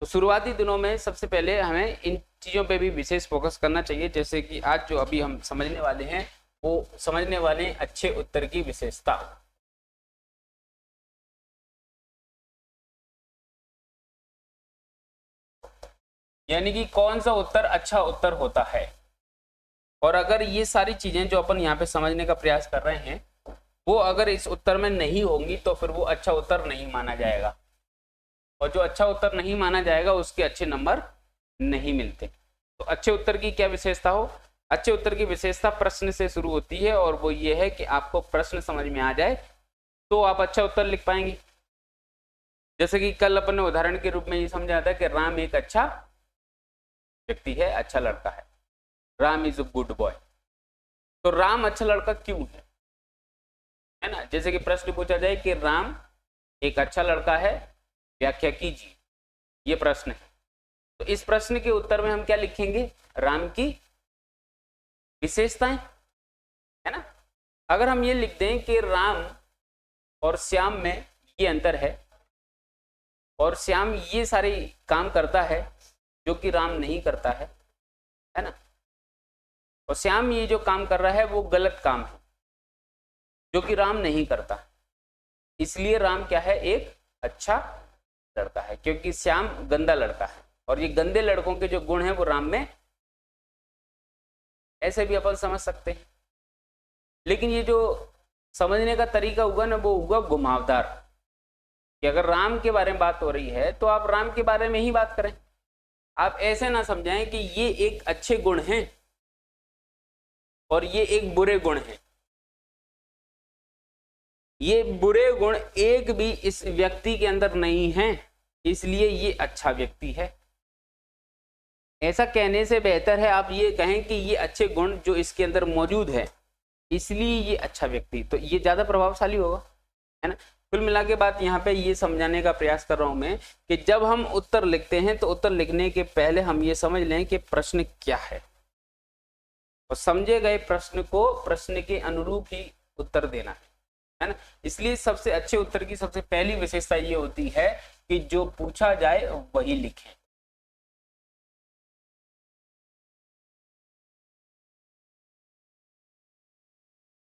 शुरुआती दिनों में सबसे पहले हमें इन चीज़ों पे भी विशेष फोकस करना चाहिए, जैसे कि आज जो अभी हम समझने वाले हैं वो समझने वाले हैं अच्छे उत्तर की विशेषता। यानी कि कौन सा उत्तर अच्छा उत्तर होता है, और अगर ये सारी चीजें जो अपन यहाँ पे समझने का प्रयास कर रहे हैं वो अगर इस उत्तर में नहीं होंगी तो फिर वो अच्छा उत्तर नहीं माना जाएगा, और जो अच्छा उत्तर नहीं माना जाएगा उसके अच्छे नंबर नहीं मिलते। तो अच्छे उत्तर की क्या विशेषता हो? अच्छे उत्तर की विशेषता प्रश्न से शुरू होती है, और वो ये है कि आपको प्रश्न समझ में आ जाए तो आप अच्छा उत्तर लिख पाएंगे। जैसे कि कल अपन ने उदाहरण के रूप में ये समझा था कि राम एक अच्छा व्यक्ति है, अच्छा लड़का है, Ram is a good boy. तो राम अच्छा लड़का क्यों है ना? जैसे कि प्रश्न पूछा जाए कि राम एक अच्छा लड़का है, व्याख्या कीजिए, ये प्रश्न है। तो इस प्रश्न के उत्तर में हम क्या लिखेंगे? राम की विशेषताएं, है ना। अगर हम ये लिख दें कि राम और श्याम में ये अंतर है, और श्याम ये सारे काम करता है जो कि राम नहीं करता है ना, और श्याम ये जो काम कर रहा है वो गलत काम है जो कि राम नहीं करता, इसलिए राम क्या है? एक अच्छा लड़का है, क्योंकि श्याम गंदा लड़का है, और ये गंदे लड़कों के जो गुण हैं वो राम में, ऐसे भी अपन समझ सकते हैं। लेकिन ये जो समझने का तरीका हुआ ना वो हुआ घुमावदार, कि अगर राम के बारे में बात हो रही है तो आप राम के बारे में ही बात करें। आप ऐसे ना समझाएं कि ये एक अच्छे गुण हैं और ये एक बुरे गुण हैं, ये बुरे गुण एक भी इस व्यक्ति के अंदर नहीं हैं, इसलिए ये अच्छा व्यक्ति है। ऐसा कहने से बेहतर है आप ये कहें कि ये अच्छे गुण जो इसके अंदर मौजूद है इसलिए ये अच्छा व्यक्ति, तो ये ज्यादा प्रभावशाली होगा, है ना। कुल मिला के बात यहाँ पे ये समझाने का प्रयास कर रहा हूं मैं कि जब हम उत्तर लिखते हैं तो उत्तर लिखने के पहले हम ये समझ लें कि प्रश्न क्या है, और समझे गए प्रश्न को प्रश्न के अनुरूप ही उत्तर देना है ना। इसलिए सबसे अच्छे उत्तर की सबसे पहली विशेषता ये होती है कि जो पूछा जाए वही लिखें।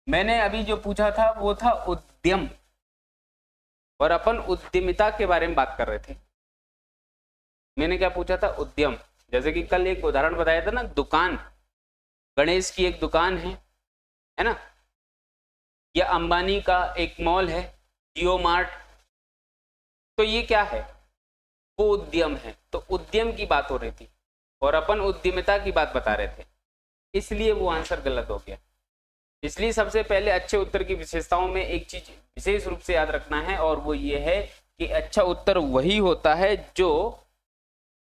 मैंने अभी जो पूछा था वो था उद्यम, और अपन उद्यमिता के बारे में बात कर रहे थे। मैंने क्या पूछा था? उद्यम। जैसे कि कल एक उदाहरण बताया था ना, दुकान, गणेश की एक दुकान है ना, या अंबानी का एक मॉल है, जियो मार्ट, तो ये क्या है? वो उद्यम है। तो उद्यम की बात हो रही थी और अपन उद्यमिता की बात बता रहे थे, इसलिए वो आंसर गलत हो गया। इसलिए सबसे पहले अच्छे उत्तर की विशेषताओं में एक चीज विशेष रूप से याद रखना है, और वो ये है कि अच्छा उत्तर वही होता है जो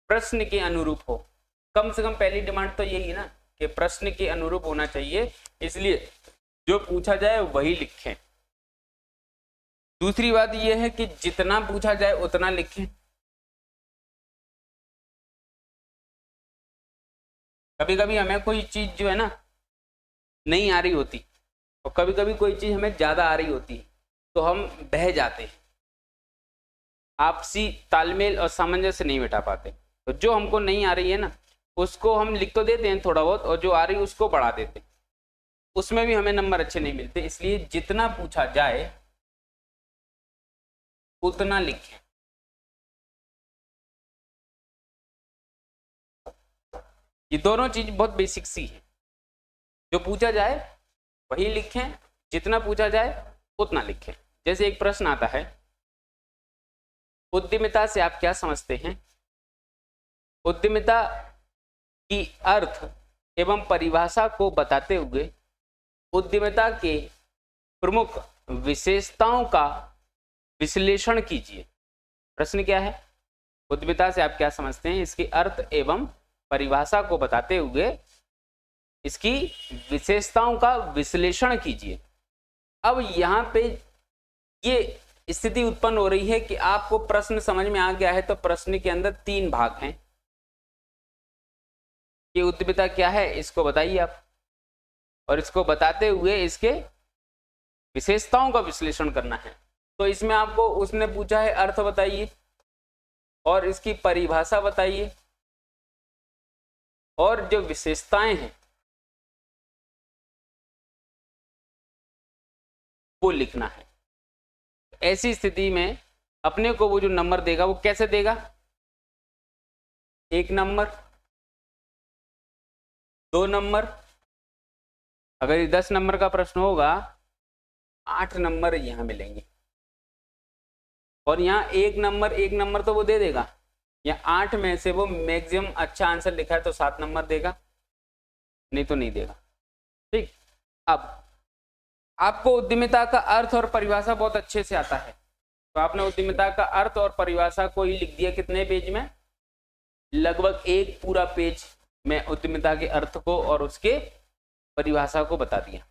प्रश्न के अनुरूप हो। कम से कम पहली डिमांड तो यही है ना कि प्रश्न के अनुरूप होना चाहिए, इसलिए जो पूछा जाए वही लिखें। दूसरी बात यह है कि जितना पूछा जाए उतना लिखें। कभी कभी हमें कोई चीज जो है ना नहीं आ रही होती, और कभी कभी कोई चीज हमें ज्यादा आ रही होती है, तो हम बह जाते हैं, आपसी तालमेल और सामंजस्य नहीं बिठा पाते। तो जो हमको नहीं आ रही है ना उसको हम लिख तो देते हैं थोड़ा बहुत, और जो आ रही है उसको बढ़ा देते हैं, उसमें भी हमें नंबर अच्छे नहीं मिलते। इसलिए जितना पूछा जाए उतना लिखें। ये दोनों चीज बहुत बेसिक सी है, जो पूछा जाए वही लिखें, जितना पूछा जाए उतना लिखें। जैसे एक प्रश्न आता है, उद्यमिता से आप क्या समझते हैं? उद्यमिता की अर्थ एवं परिभाषा को बताते हुए उद्यमिता के प्रमुख विशेषताओं का विश्लेषण कीजिए। प्रश्न क्या है? उद्यमिता से आप क्या समझते हैं, इसकी अर्थ एवं परिभाषा को बताते हुए इसकी विशेषताओं का विश्लेषण कीजिए। अब यहाँ पे ये स्थिति उत्पन्न हो रही है कि आपको प्रश्न समझ में आ गया है, तो प्रश्न के अंदर 3 भाग हैं कि उद्यमिता क्या है इसको बताइए आप, और इसको बताते हुए इसके विशेषताओं का विश्लेषण करना है। तो इसमें आपको उसने पूछा है अर्थ बताइए, और इसकी परिभाषा बताइए और जो विशेषताएं हैं वो लिखना है। ऐसी स्थिति में अपने को वो जो नंबर देगा वो कैसे देगा, 1 नंबर, 2 नंबर, अगर ये 10 नंबर का प्रश्न होगा 8 नंबर यहां मिलेंगे, और यहाँ 1 नंबर तो वो दे देगा, या 8 में से वो मैक्सिमम अच्छा आंसर लिखा है तो 7 नंबर देगा, नहीं तो नहीं देगा। ठीक, अब आपको उद्यमिता का अर्थ और परिभाषा बहुत अच्छे से आता है, तो आपने उद्यमिता का अर्थ और परिभाषा को ही लिख दिया कितने पेज में, लगभग 1 पूरा पेज में उद्यमिता के अर्थ को और उसके परिभाषा को बता दिया।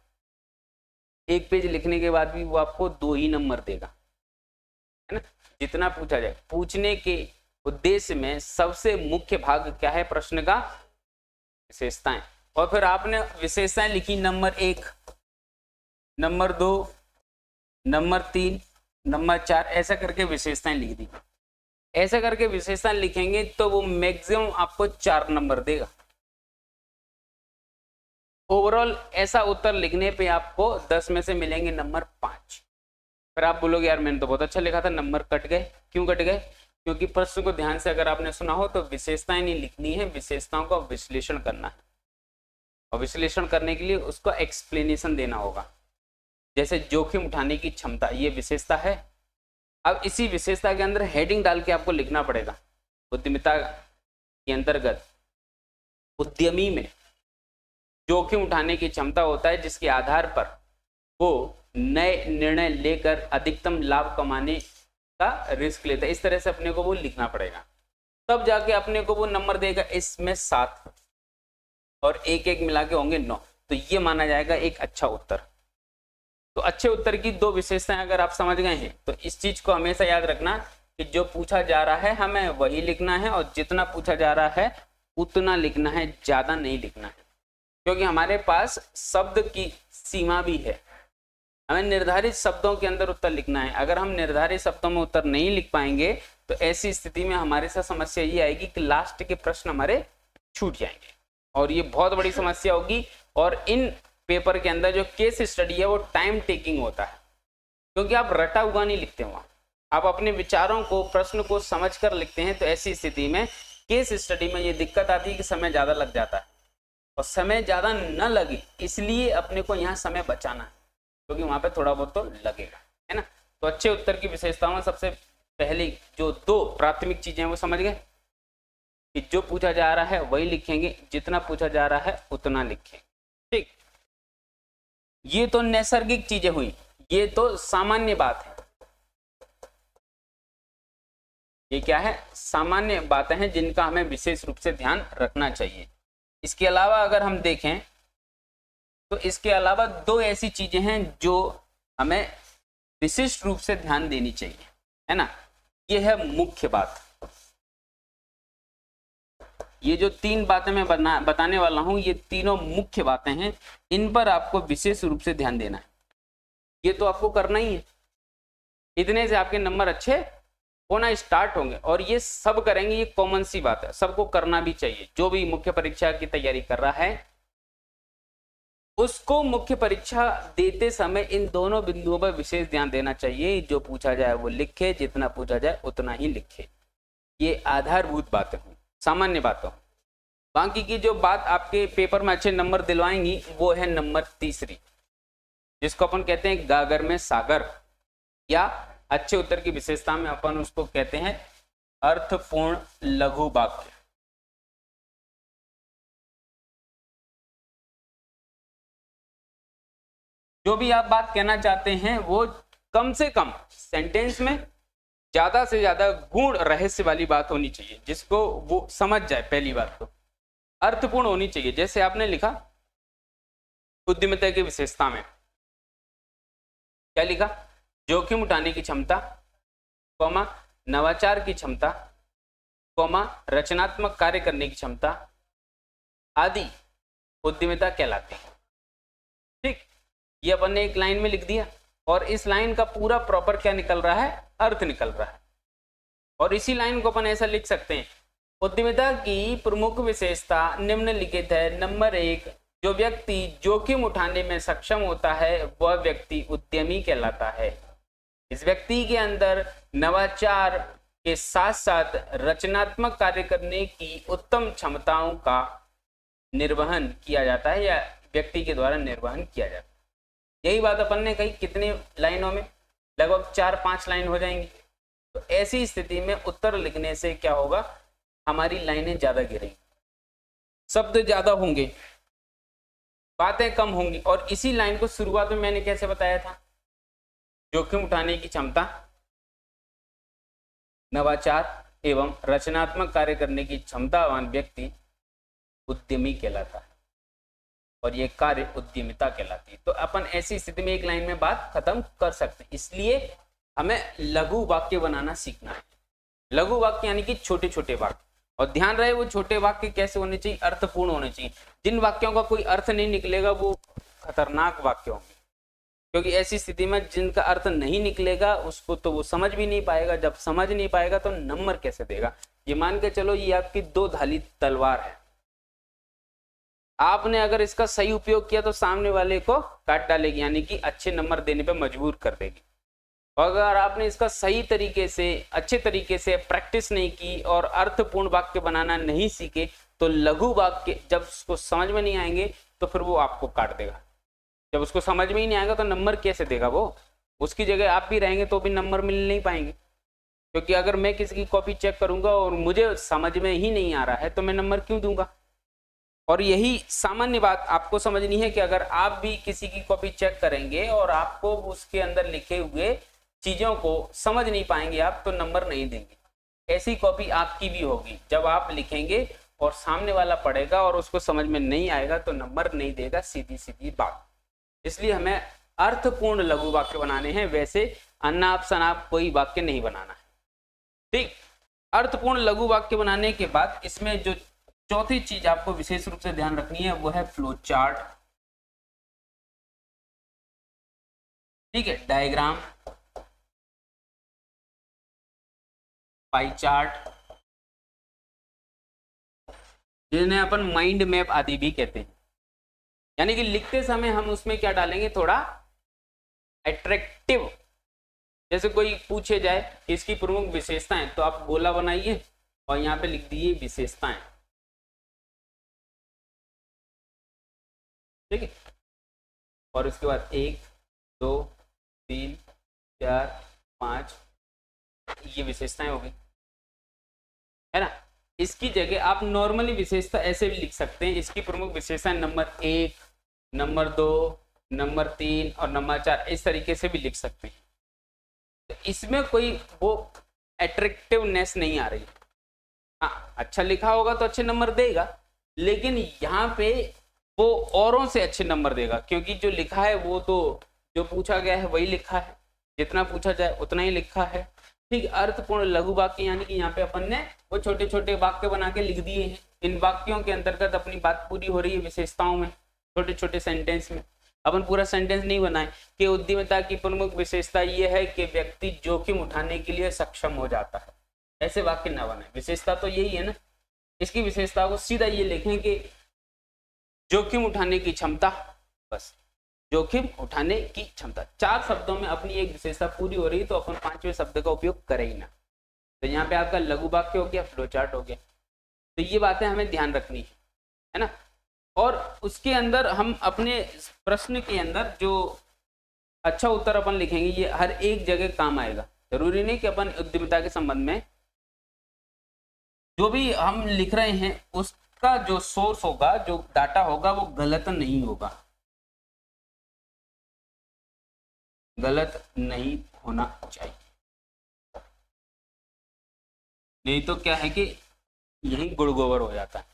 1 पेज लिखने के बाद भी वो आपको 2 ही नंबर देगा, है ना, जितना पूछा जाए। पूछने के उद्देश्य में सबसे मुख्य भाग क्या है प्रश्न का, विशेषताएं, और फिर आपने विशेषताएं लिखी नंबर 1, नंबर 2, नंबर 3, नंबर 4, ऐसा करके विशेषताएं लिख दी। ऐसा करके विशेषताएं लिखेंगे तो वो मैक्सिमम आपको 4 नंबर देगा। ओवरऑल ऐसा उत्तर लिखने पे आपको 10 में से मिलेंगे नंबर 5। फिर आप बोलोगे यार मैंने तो बहुत अच्छा लिखा था, नंबर कट गए। क्यों कट गए? क्योंकि प्रश्न को ध्यान से अगर आपने सुना हो तो विशेषताएं नहीं लिखनी है, विशेषताओं का विश्लेषण करना है, और विश्लेषण करने के लिए उसको एक्सप्लेनेशन देना होगा। जैसे जोखिम उठाने की क्षमता, ये विशेषता है। अब इसी विशेषता के अंदर हेडिंग डाल के आपको लिखना पड़ेगा, उद्यमिता के अंतर्गत उद्यमी में जोखिम उठाने की क्षमता होता है जिसके आधार पर वो नए निर्णय लेकर अधिकतम लाभ कमाने का रिस्क लेता है। इस तरह से अपने को वो लिखना पड़ेगा, तब जाके अपने को वो नंबर देगा। इसमें 7 और 1 मिला के होंगे 9, तो ये माना जाएगा एक अच्छा उत्तर। तो अच्छे उत्तर की 2 विशेषताएं अगर आप समझ गए हैं तो इस चीज को हमेशा याद रखना कि जो पूछा जा रहा है हमें वही लिखना है, और जितना पूछा जा रहा है उतना लिखना है, ज्यादा नहीं लिखना है, क्योंकि हमारे पास शब्द की सीमा भी है। हमें निर्धारित शब्दों के अंदर उत्तर लिखना है। अगर हम निर्धारित शब्दों में उत्तर नहीं लिख पाएंगे तो ऐसी स्थिति में हमारे साथ समस्या ये आएगी कि लास्ट के प्रश्न हमारे छूट जाएंगे, और ये बहुत बड़ी समस्या होगी। और इन पेपर के अंदर जो केस स्टडी है वो टाइम टेकिंग होता है, क्योंकि आप रटा हुआ नहीं लिखते वहां, आप अपने विचारों को, प्रश्न को समझ कर लिखते हैं। तो ऐसी स्थिति में केस स्टडी में ये दिक्कत आती है कि समय ज्यादा लग जाता है, और समय ज्यादा न लगे इसलिए अपने को यहाँ समय बचाना है, क्योंकि वहां पे थोड़ा बहुत तो लगेगा, है ना। तो अच्छे उत्तर की विशेषताओं में सबसे पहली जो 2 प्राथमिक चीजें वो समझ गए कि जो पूछा जा रहा है वही लिखेंगे, जितना पूछा जा रहा है उतना लिखेंगे। ठीक, ये तो नैसर्गिक चीजें हुई, ये तो सामान्य बात है। ये क्या है? सामान्य बातें हैं जिनका हमें विशेष रूप से ध्यान रखना चाहिए। इसके अलावा अगर हम देखें तो इसके अलावा 2 ऐसी चीजें हैं जो हमें विशिष्ट रूप से ध्यान देनी चाहिए, है ना। ये है मुख्य बात। ये जो 3 बातें मैं बताने वाला हूं, ये तीनों मुख्य बातें हैं, इन पर आपको विशेष रूप से ध्यान देना है। ये तो आपको करना ही है, इतने से आपके नंबर अच्छे होना स्टार्ट होंगे, और ये सब करेंगे, ये कॉमन सी बात है, सबको करना भी चाहिए। जो भी मुख्य परीक्षा की तैयारी कर रहा है उसको मुख्य परीक्षा देते समय इन दोनों बिंदुओं पर विशेष ध्यान देना चाहिए। जो पूछा जाए वो लिखे, जितना पूछा जाए उतना ही लिखे। ये आधारभूत बातें हों, सामान्य बातें हों। बाकी की जो बात आपके पेपर में अच्छे नंबर दिलवाएंगी वो है नंबर 3, जिसको अपन कहते हैं गागर में सागर, या अच्छे उत्तर की विशेषता में अपन उसको कहते हैं अर्थपूर्ण लघु वाक्य। जो भी आप बात कहना चाहते हैं वो कम से कम सेंटेंस में ज्यादा से ज्यादा गुण रहस्य वाली बात होनी चाहिए, जिसको वो समझ जाए। पहली बात तो अर्थपूर्ण होनी चाहिए। जैसे आपने लिखा उद्यमिता की विशेषता में क्या लिखा? जोखिम उठाने की क्षमता, कौमा नवाचार की क्षमता, कौमा रचनात्मक कार्य करने की क्षमता आदि उद्यमिता कहलाती है। ठीक, ये अपन ने एक लाइन में लिख दिया, और इस लाइन का पूरा प्रॉपर क्या निकल रहा है? अर्थ निकल रहा है। और इसी लाइन को अपन ऐसा लिख सकते हैं, उद्यमिता की प्रमुख विशेषता निम्नलिखित है। नंबर 1, जो व्यक्ति जोखिम उठाने में सक्षम होता है वह व्यक्ति उद्यमी कहलाता है। इस व्यक्ति के अंदर नवाचार के साथ साथ रचनात्मक कार्य करने की उत्तम क्षमताओं का निर्वहन किया जाता है या व्यक्ति के द्वारा निर्वहन किया जाता है। यही बात अपन ने कही कितनी लाइनों में, लगभग 4-5 लाइन हो जाएंगी। तो ऐसी स्थिति में उत्तर लिखने से क्या होगा, हमारी लाइनें ज्यादा गिरेंगी, शब्द ज्यादा होंगे, बातें कम होंगी। और इसी लाइन को शुरुआत में मैंने कैसे बताया था, जोखिम उठाने की क्षमता, नवाचार एवं रचनात्मक कार्य करने की क्षमतावान व्यक्ति उद्यमी कहलाता है और ये कार्य उद्यमिता कहलाती है। तो अपन ऐसी स्थिति में एक लाइन में बात खत्म कर सकते हैं। इसलिए हमें लघु वाक्य बनाना सीखना है। लघु वाक्य यानी कि छोटे छोटे वाक्य, और ध्यान रहे वो छोटे वाक्य कैसे होने चाहिए, अर्थपूर्ण होने चाहिए। जिन वाक्यों का कोई अर्थ नहीं निकलेगा वो खतरनाक वाक्य होंगे, क्योंकि ऐसी स्थिति में जिनका अर्थ नहीं निकलेगा उसको तो वो समझ भी नहीं पाएगा। जब समझ नहीं पाएगा तो नंबर कैसे देगा। ये मान के चलो ये आपकी 2 धारी तलवार है, आपने अगर इसका सही उपयोग किया तो सामने वाले को काट डालेगी, यानी कि अच्छे नंबर देने पे मजबूर कर देगी। और अगर आपने इसका सही तरीके से अच्छे तरीके से प्रैक्टिस नहीं की और अर्थपूर्ण वाक्य बनाना नहीं सीखे तो लघु वाक्य जब उसको समझ में नहीं आएंगे तो फिर वो आपको काट देगा। जब उसको समझ में ही नहीं आएगा तो नंबर कैसे देगा वो, उसकी जगह आप भी रहेंगे तो भी नंबर मिल नहीं पाएंगे। क्योंकि अगर मैं किसी की कॉपी चेक करूंगा और मुझे समझ में ही नहीं आ रहा है तो मैं नंबर क्यों दूंगा। और यही सामान्य बात आपको समझनी है कि अगर आप भी किसी की कॉपी चेक करेंगे और आपको उसके अंदर लिखे हुए चीजों को समझ नहीं पाएंगे आप, तो नंबर नहीं देंगे। ऐसी कॉपी आपकी भी होगी, जब आप लिखेंगे और सामने वाला पढ़ेगा और उसको समझ में नहीं आएगा तो नंबर नहीं देगा, सीधी सीधी बात। इसलिए हमें अर्थपूर्ण लघु वाक्य बनाने हैं, वैसे अनाप शनाप कोई वाक्य नहीं बनाना है। ठीक, अर्थपूर्ण लघु वाक्य बनाने के बाद इसमें जो चौथी चीज आपको विशेष रूप से ध्यान रखनी है वो है फ्लो चार्ट। ठीक है, डायग्राम, पाई चार्ट, जिन्हें अपन माइंड मैप आदि भी कहते हैं। यानी कि लिखते समय हम उसमें क्या डालेंगे, थोड़ा अट्रैक्टिव। जैसे कोई पूछे जाए कि इसकी प्रमुख विशेषताएं, तो आप गोला बनाइए और यहाँ पे लिख दीजिए विशेषताएं। ठीक है, और उसके बाद 1 2 3 4 5 ये विशेषताएं हो गई, है ना। इसकी जगह आप नॉर्मली विशेषता ऐसे भी लिख सकते हैं, इसकी प्रमुख विशेषताएं नंबर 1, नंबर 2, नंबर 3 और नंबर 4, इस तरीके से भी लिख सकते हैं। तो इसमें कोई वो अट्रैक्टिवनेस नहीं आ रही। हाँ, अच्छा लिखा होगा तो अच्छे नंबर देगा, लेकिन यहाँ पे वो औरों से अच्छे नंबर देगा, क्योंकि जो लिखा है वो तो जो पूछा गया है वही लिखा है, जितना पूछा जाए उतना ही लिखा है। ठीक, अर्थपूर्ण लघु वाक्य यानी कि यहाँ पे अपन ने वो छोटे छोटे वाक्य बना के लिख दिए हैं। इन वाक्यों के अंतर्गत अपनी बात पूरी हो रही है विशेषताओं में, छोटे छोटे सेंटेंस में। अपन पूरा सेंटेंस नहीं बनाए कि उद्यमिता की प्रमुख विशेषता ये है कि व्यक्ति जोखिम उठाने के लिए सक्षम हो जाता है, ऐसे वाक्य ना बनाए। विशेषता तो यही है ना, इसकी विशेषता को सीधा ये लिखें कि जोखिम उठाने की क्षमता, बस जोखिम उठाने की क्षमता। 4 शब्दों में अपनी एक विशेषता पूरी हो रही तो अपन 5वें शब्द का उपयोग करें ही ना। तो यहाँ पे आपका लघु वाक्य हो गया, फ्लो चार्ट हो गया। तो ये बातें हमें ध्यान रखनी है ना। और उसके अंदर हम अपने प्रश्न के अंदर जो अच्छा उत्तर अपन लिखेंगे ये हर एक जगह काम आएगा। जरूरी नहीं कि अपन उद्यमिता के संबंध में जो भी हम लिख रहे हैं उसका जो सोर्स होगा, जो डाटा होगा वो गलत नहीं होगा, गलत नहीं होना चाहिए। नहीं तो क्या है कि यही गुड़ गोबर हो जाता है।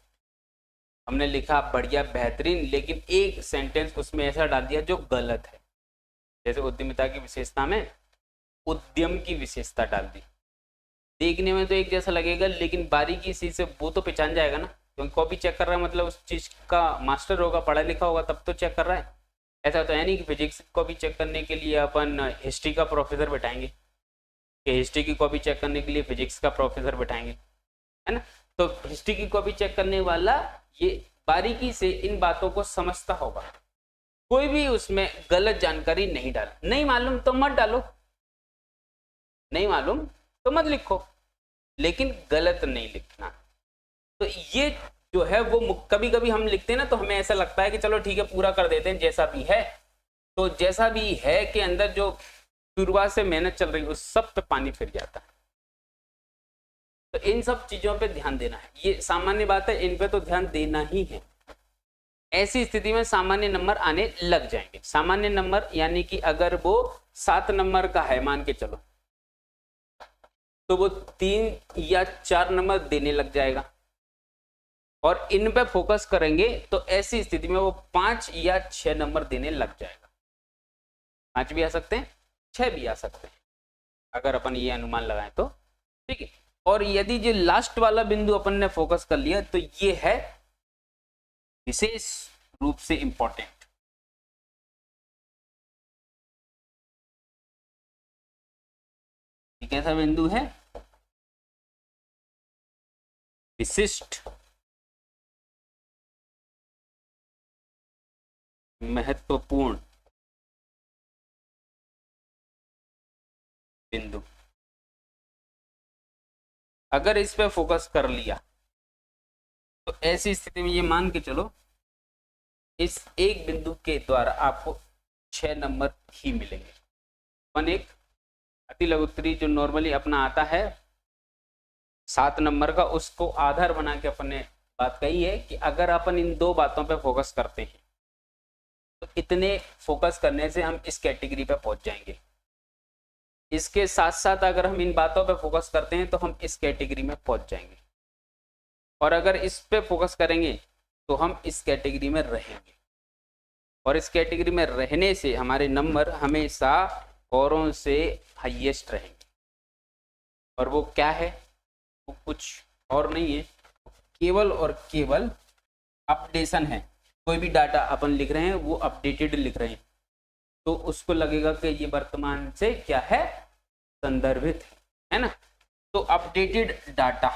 हमने लिखा बढ़िया बेहतरीन, लेकिन एक सेंटेंस उसमें ऐसा डाल दिया जो गलत है। जैसे उद्यमिता की विशेषता में उद्यम की विशेषता डाल दी। देखने में तो एक जैसा लगेगा, लेकिन बारीकी से वो तो पहचान जाएगा ना, क्योंकि कॉपी चेक कर रहा है मतलब उस चीज का मास्टर होगा, पढ़ा लिखा होगा तब तो चेक कर रहा है। ऐसा तो है नहीं कि फिजिक्स को भी चेक करने के लिए अपन हिस्ट्री का प्रोफेसर बैठाएंगे, कि हिस्ट्री की कॉपी चेक करने के लिए फिजिक्स का प्रोफेसर बिठाएंगे, है ना। तो हिस्ट्री की कॉपी चेक करने वाला ये बारीकी से इन बातों को समझता होगा, कोई भी उसमें गलत जानकारी नहीं डाल। नहीं मालूम तो मत डालो, नहीं मालूम तो मत लिखो, लेकिन गलत नहीं लिखना। तो ये जो है वो कभी कभी हम लिखते हैं ना, तो हमें ऐसा लगता है कि चलो ठीक है पूरा कर देते हैं जैसा भी है। तो जैसा भी है के अंदर जो शुरुआत से मेहनत चल रही है उस सब पे पानी फिर जाता है। तो इन सब चीजों पे ध्यान देना है, ये सामान्य बात है, इन पे तो ध्यान देना ही है। ऐसी स्थिति में सामान्य नंबर आने लग जाएंगे। सामान्य नंबर यानी कि अगर वो 7 नंबर का है मान के चलो, तो वो 3 या 4 नंबर देने लग जाएगा, और इन पे फोकस करेंगे तो ऐसी स्थिति में वो 5 या 6 नंबर देने लग जाएगा। 5 भी आ सकते हैं, 6 भी आ सकते हैं, अगर अपन ये अनुमान लगाएं तो ठीक है। और यदि जो लास्ट वाला बिंदु अपन ने फोकस कर लिया तो ये है विशेष रूप से इंपॉर्टेंट। ये कैसा बिंदु है? विशिष्ट महत्वपूर्ण बिंदु। अगर इस पे फोकस कर लिया तो ऐसी स्थिति में ये मान के चलो इस एक बिंदु के द्वारा आपको 6 नंबर ही मिलेंगे। अपन एक अति लघुत्तरी जो नॉर्मली अपना आता है 7 नंबर का, उसको आधार बना के अपन ने बात कही है कि अगर अपन इन 2 बातों पे फोकस करते हैं तो इतने फोकस करने से हम इस कैटेगरी पे पहुंच जाएंगे। इसके साथ साथ अगर हम इन बातों पे फोकस करते हैं तो हम इस कैटेगरी में पहुंच जाएंगे, और अगर इस पे फोकस करेंगे तो हम इस कैटेगरी में रहेंगे, और इस कैटेगरी में रहने से हमारे नंबर हमेशा औरों से हाईएस्ट रहेंगे। और वो क्या है? वो कुछ और नहीं है, केवल और केवल अपडेशन है। कोई भी डाटा अपन लिख रहे हैं वो अपडेटेड लिख रहे हैं, तो उसको लगेगा कि ये वर्तमान से क्या है? संदर्भित है ना। तो अपडेटेड डाटा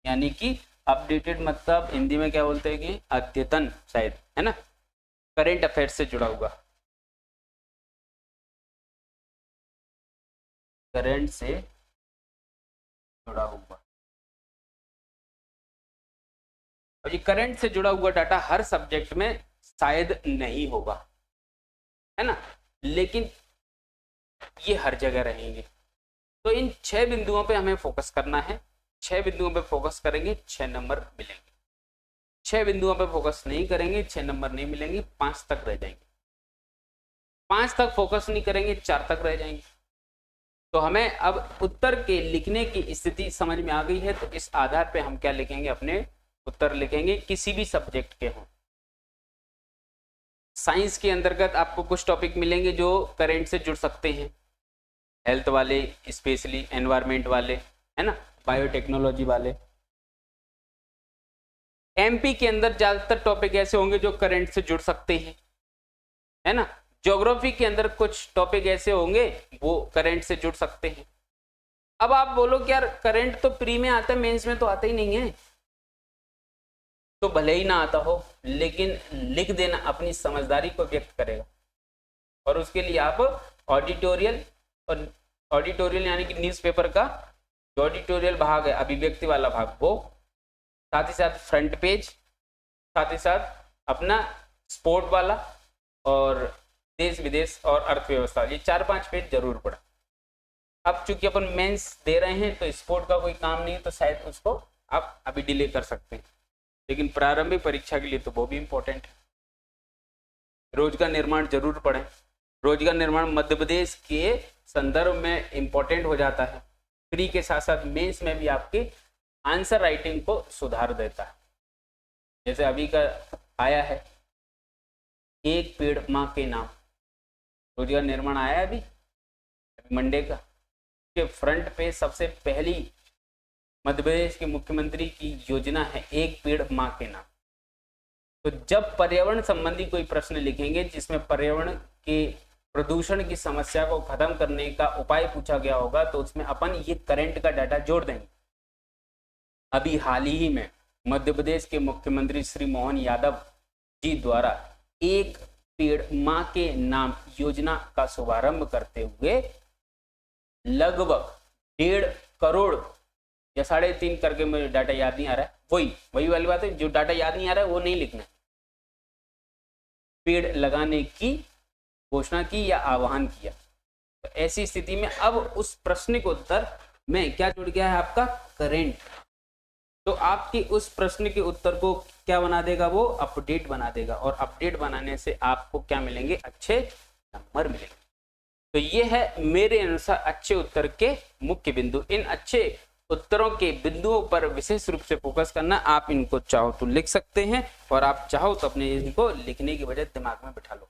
यानी कि अपडेटेड मतलब हिंदी में क्या बोलते हैं कि अद्यतन, शायद, है ना, करेंट अफेयर से जुड़ा हुआ, करंट से जुड़ा हुआ। और ये करंट से जुड़ा हुआ डाटा हर सब्जेक्ट में शायद नहीं होगा, है ना, लेकिन ये हर जगह रहेंगे। तो इन 6 बिंदुओं पे हमें फोकस करना है। 6 बिंदुओं पे फोकस करेंगे 6 नंबर मिलेंगे। 6 बिंदुओं पे फोकस नहीं करेंगे 6 नंबर नहीं मिलेंगे, 5 तक रह जाएंगे। 5 तक फोकस नहीं करेंगे 4 तक रह जाएंगे। तो हमें अब उत्तर के लिखने की स्थिति समझ में आ गई है, तो इस आधार पे हम क्या लिखेंगे? अपने उत्तर लिखेंगे, किसी भी सब्जेक्ट के हों। साइंस के अंतर्गत आपको कुछ टॉपिक मिलेंगे जो करंट से जुड़ सकते हैं, हेल्थ वाले, स्पेशली एनवायरमेंट वाले, है ना, बायोटेक्नोलॉजी वाले। एमपी के अंदर ज्यादातर टॉपिक ऐसे होंगे जो करंट से जुड़ सकते हैं, है ना। ज्योग्राफी के अंदर कुछ टॉपिक ऐसे होंगे वो करंट से जुड़ सकते हैं। अब आप बोलो कि यार करंट तो प्री में आता है, मेंस में तो आता ही नहीं है। तो भले ही ना आता हो, लेकिन लिख देना अपनी समझदारी को व्यक्त करेगा। और उसके लिए आप ऑडिटोरियल, और ऑडिटोरियल यानी कि न्यूज़पेपर का जो ऑडिटोरियल भाग है, अभिव्यक्ति वाला भाग, वो, साथ ही साथ फ्रंट पेज, साथ ही साथ अपना स्पोर्ट वाला, और देश विदेश और अर्थव्यवस्था, ये 4-5 पेज जरूर पढ़ा। अब चूंकि अपन मेंस दे रहे हैं तो स्पोर्ट का कोई काम नहीं है, तो शायद उसको आप अभी डिले कर सकते हैं, लेकिन प्रारंभिक परीक्षा के लिए तो वो भी इम्पोर्टेंट है। रोजगार निर्माण जरूर पढ़ें। रोजगार निर्माण मध्य प्रदेश के संदर्भ में इम्पोर्टेंट हो जाता है। प्री के साथ साथ मेंस में भी आपके आंसर राइटिंग को सुधार देता है। जैसे अभी का आया है, एक पेड़ माँ के नाम, रोजगार निर्माण आया है अभी मंडे का, के फ्रंट पे सबसे पहली मध्य प्रदेश के मुख्यमंत्री की योजना है एक पेड़ माँ के नाम। तो जब पर्यावरण संबंधी कोई प्रश्न लिखेंगे जिसमें पर्यावरण के प्रदूषण की समस्या को खत्म करने का उपाय पूछा गया होगा तो उसमें अपन ये करंट का डाटा जोड़ देंगे। अभी हाल ही में मध्य प्रदेश के मुख्यमंत्री श्री मोहन यादव जी द्वारा एक पेड़ मां के नाम योजना का शुभारंभ करते हुए लगभग 1.5 करोड़ या 3.5 करके मुझे डाटा याद नहीं आ रहा है, वही वाली बात है, जो डाटा याद नहीं आ रहा है वो नहीं लिखना, पेड़ लगाने की घोषणा की या आह्वान किया। तो ऐसी स्थिति में अब उस प्रश्न के उत्तर में क्या जुड़ गया है आपका करंट, तो आपके उस प्रश्न के उत्तर को क्या बना देगा, वो अपडेट बना देगा, और अपडेट बनाने से आपको क्या मिलेंगे, अच्छे नंबर मिलेंगे। तो ये है मेरे अनुसार अच्छे उत्तर के मुख्य बिंदु। इन अच्छे उत्तरों के बिंदुओं पर विशेष रूप से फोकस करना। आप इनको चाहो तो लिख सकते हैं और आप चाहो तो अपने इनको लिखने की बजाय दिमाग में बिठा लो,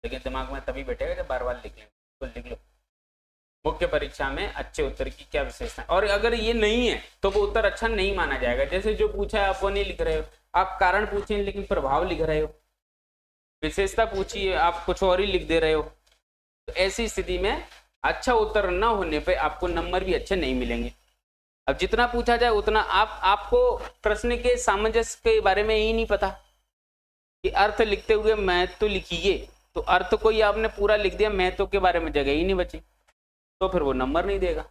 लेकिन दिमाग में तभी बैठेगा जब बार बार लिख लेंगे। तो लिख लो मुख्य परीक्षा में अच्छे उत्तर की क्या विशेषता है, और अगर ये नहीं है तो वो उत्तर अच्छा नहीं माना जाएगा। जैसे जो पूछा है आप वो नहीं लिख रहे हो, आप कारण पूछिए लेकिन प्रभाव लिख रहे हो, विशेषता पूछिए आप कुछ और ही लिख दे रहे हो, तो ऐसी स्थिति में अच्छा उत्तर न होने पे आपको नंबर भी अच्छे नहीं मिलेंगे। अब जितना पूछा जाए उतना आपको प्रश्न के सामंजस्य के बारे में ही नहीं पता कि अर्थ लिखते हुए महत्व लिखिए, तो अर्थ को ही आपने पूरा लिख दिया, महत्व के बारे में जगह ही नहीं बची, तो फिर वो नंबर नहीं देगा।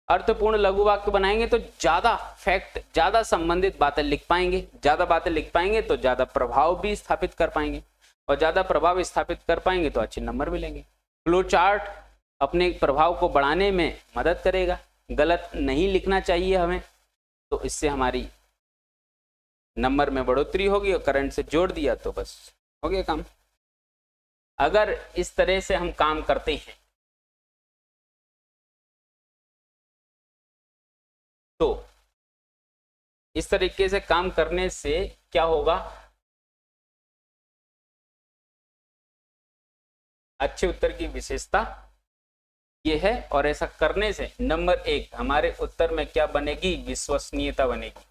अर्थपूर्ण लघु वाक्य बनाएंगे तो ज्यादा फैक्ट, ज्यादा संबंधित बातें लिख पाएंगे, ज्यादा बातें लिख पाएंगे तो ज्यादा प्रभाव भी स्थापित कर पाएंगे, और ज्यादा प्रभाव स्थापित कर पाएंगे तो अच्छे नंबर मिलेंगे। फ्लो चार्ट अपने प्रभाव को बढ़ाने में मदद करेगा। गलत नहीं लिखना चाहिए हमें, तो इससे हमारी नंबर में बढ़ोतरी होगी, और करंट से जोड़ दिया तो बस हो गया काम। अगर इस तरह से हम काम करते हैं तो इस तरीके से काम करने से क्या होगा, अच्छे उत्तर की विशेषता ये है, और ऐसा करने से नंबर 1 हमारे उत्तर में क्या बनेगी, विश्वसनीयता बनेगी।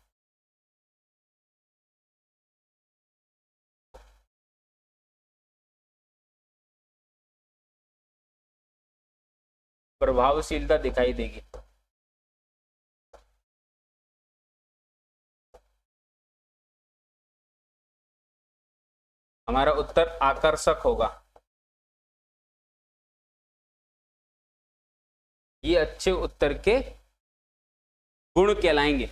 प्रभावशीलता दिखाई देगी। हमारा उत्तर आकर्षक होगा। ये अच्छे उत्तर के गुण कहलाएंगे।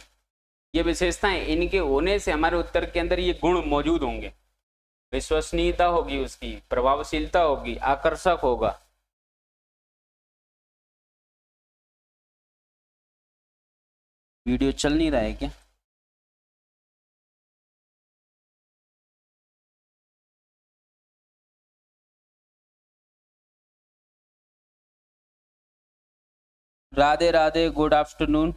ये विशेषताएं, इनके होने से हमारे उत्तर के अंदर ये गुण मौजूद होंगे। विश्वसनीयता होगी, उसकी प्रभावशीलता होगी, आकर्षक होगा। वीडियो चल नहीं रहा है क्या? Radhe Radhe, good afternoon.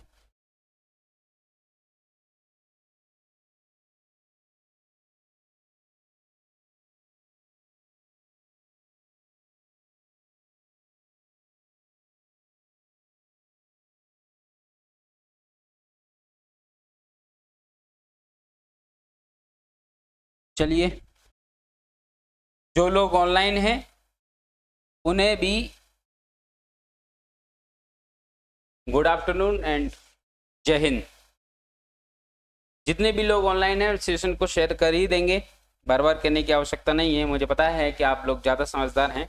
चलिए, जो लोग ऑनलाइन हैं उन्हें भी गुड आफ्टरनून एंड जय हिंद। जितने भी लोग ऑनलाइन हैं सेशन को शेयर कर ही देंगे, बार बार करने की आवश्यकता नहीं है। मुझे पता है कि आप लोग ज़्यादा समझदार हैं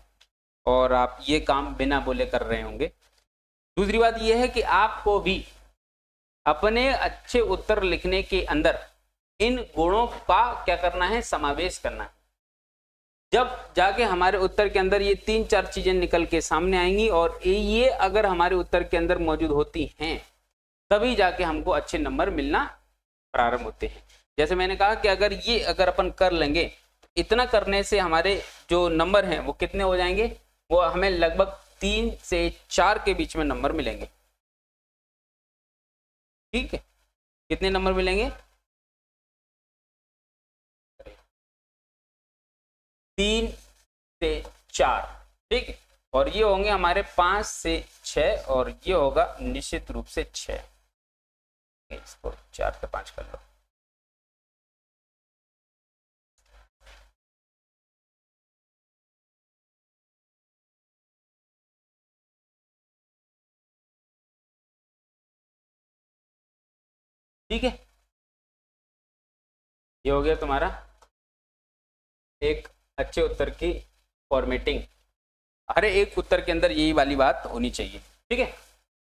और आप ये काम बिना बोले कर रहे होंगे। दूसरी बात यह है कि आपको भी अपने अच्छे उत्तर लिखने के अंदर इन गुणों का क्या करना है, समावेश करना है। जब जाके हमारे उत्तर के अंदर ये 3-4 चीजें निकल के सामने आएंगी, और ये अगर हमारे उत्तर के अंदर मौजूद होती हैं तभी जाके हमको अच्छे नंबर मिलना प्रारंभ होते हैं। जैसे मैंने कहा कि अगर अपन कर लेंगे, इतना करने से हमारे जो नंबर हैं वो कितने हो जाएंगे, वो हमें लगभग 3 से 4 के बीच में नंबर मिलेंगे। ठीक है, कितने नंबर मिलेंगे, 3 से 4। ठीक है, और ये होंगे हमारे 5 से 6, और ये होगा निश्चित रूप से 6। इसको 4 से 5 कर लो। ठीक है, ये हो गया तुम्हारा एक अच्छे उत्तर की फॉर्मेटिंग। हर एक उत्तर के अंदर यही वाली बात होनी चाहिए। ठीक है।